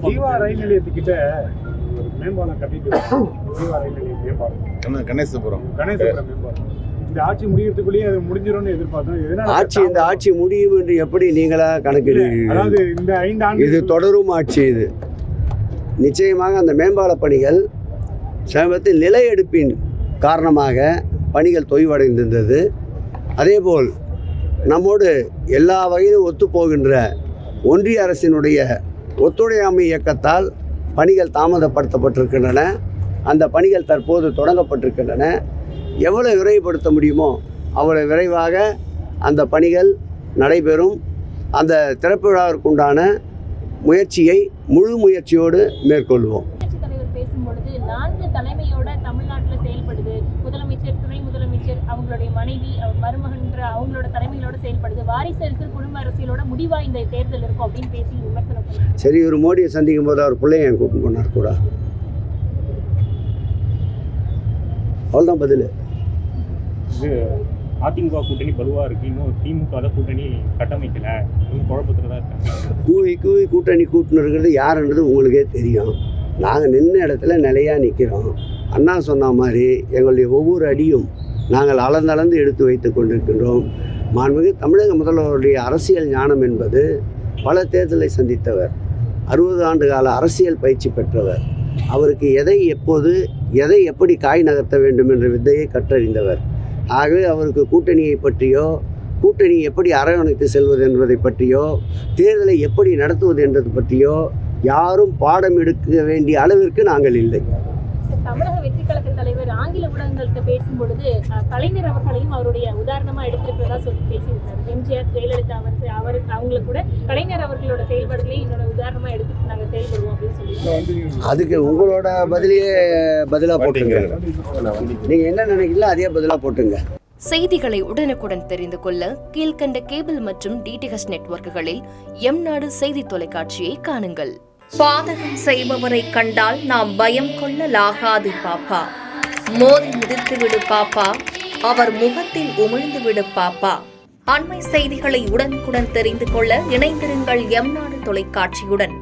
ஜீவா ரயில் நிலையத்துக்கிட்ட ஒரு மேம்பாலம் கட்டிட்டு ஜீவா ரயில் நிலையம் மேம்பாலம் கணேசபுரம் மேம்பாலம் இந்த ஆட்சி முடியறதுக்குள்ளேயே அது முடிஞ்சிடும்னு எதிர்பார்த்தோம். இந்த ஆட்சி முடியும் என்று எப்படி நீங்களா கணக்கிடுவீங்க? அதாவது இந்த 5 ஆண்டு இது தொடரும் ஆட்சி. இது நிச்சயமாக அந்த மேம்பால பணிகள் சமீபத்தில் நில எடுப்பின் காரணமாக பணிகள் தொய்வடைந்திருந்தது. அதேபோல் நம்மோடு எல்லா வகையிலும் ஒத்துப்போகின்ற ஒன்றிய அரசினுடைய ஒத்துழையாமை இயக்கத்தால் பணிகள் தாமதப்படுத்தப்பட்டிருக்கின்றன. அந்த பணிகள் தற்போது தொடங்கப்பட்டிருக்கின்றன. எவ்வளவு விரைவுபடுத்த முடியுமோ அவ்வளவு விரைவாக அந்த பணிகள் நடைபெறும். அந்த திறப்பு விழாவிற்குண்டான முயற்சியை முழு முயற்சியோடு மேற்கொள்வோம். தலைவர் பேசும்பொழுது 4 தலைமையோட தமிழ்நாட்டில் செயல்படுது. முதலமைச்சர், துணை முதலமைச்சர், அவங்களுடைய மனைவி, மருமகன்ற அவங்களோட தலைமையோட செயல்படுது. வாரிசு அரசியல், குடும்ப அரசியலோட முடிவா இந்த தேர்தல் இருக்கும் அப்படின்னு பேசி விமர்சனம் பண்ணார். சரி, ஒரு மோடியை சந்திக்கும் போது அவர் பிள்ளைய என் கூப்பிட்டு போனார் கூட. அவ்வளோதான் பதில். இது அதிமுக கூட்டணி பலுவாக இருக்குது. இன்னும் திமுக கூட்டணி கட்டமைக்கல, குழப்பத்தில் தான் இருக்காங்க. கூவி கூட்டணி கூட்டின்னு இருக்கிறது யாருன்றது உங்களுக்கே தெரியும். நாங்கள் நின்ன இடத்துல நிலையாக நிற்கிறோம். அண்ணா சொன்ன மாதிரி எங்களுடைய ஒவ்வொரு அடியும் நாங்கள் அளந்தளந்து எடுத்து வைத்து கொண்டிருக்கின்றோம். மாண்புமிகு தமிழக முதல்வருடைய அரசியல் ஞானம் என்பது பல தேர்தலை சந்தித்தவர், 60 ஆண்டு கால அரசியல் பயிற்சி பெற்றவர். அவருக்கு எதை எப்போது எதை எப்படி காய் நகர்த்த வேண்டும் என்ற வித்தையை கற்றறிந்தவர். ஆகவே அவருக்கு கூட்டணியை பற்றியோ, கூட்டணி எப்படி அரவணைத்து செல்வது என்பதை பற்றியோ, தேர்தலை எப்படி நடத்துவது என்பது பற்றியோ யாரும் பாடம் எடுக்க வேண்டிய அளவிற்கு நாங்கள் இல்லை. தமிழக வெற்றி கழக தலைவர் ஆங்கில ஊடகங்கள்கிட்ட பேசும்பொழுது கலைஞர் அவர்களையும் அவருடைய உதாரணமா எடுத்திருக்கிறதா சொல்லி பேசியிருந்தார். எம்ஜிஆர், ஜெயலலிதா அவங்களுக்கு கூட கலைஞர் அவர்களோட செயல்பாடுகளையும் என்னோட உதாரணமா எடுத்துட்டு நாங்கள் செயல்படுவோம் அப்படின்னு சொல்லி. அதுக்கு உங்களோட பதிலாக போட்டுங்க. நீங்க என்ன நினைக்கிறீங்களோ அதே பதிலாக போட்டுங்க. செய்திகளை உடனுக்குடன் தெரிந்து கொள்ள கீழ்கண்ட கேபிள் மற்றும் டிடிஹெச் நெட்வொர்க்குகளில் எம்நாடு செய்தி தொலைக்காட்சியை காணுங்கள். பாதகம் செய்பவரை கண்டால் நாம் பயம் கொள்ளலாகாது பாப்பா. மோதி மிதித்து விடு பாப்பா, அவர் முகத்தில் உமிழ்ந்து விடு பாப்பா. அண்மை செய்திகளை உடனுக்குடன் தெரிந்து கொள்ள இணைந்திருங்கள் எம்நாடு தொலைக்காட்சியுடன்.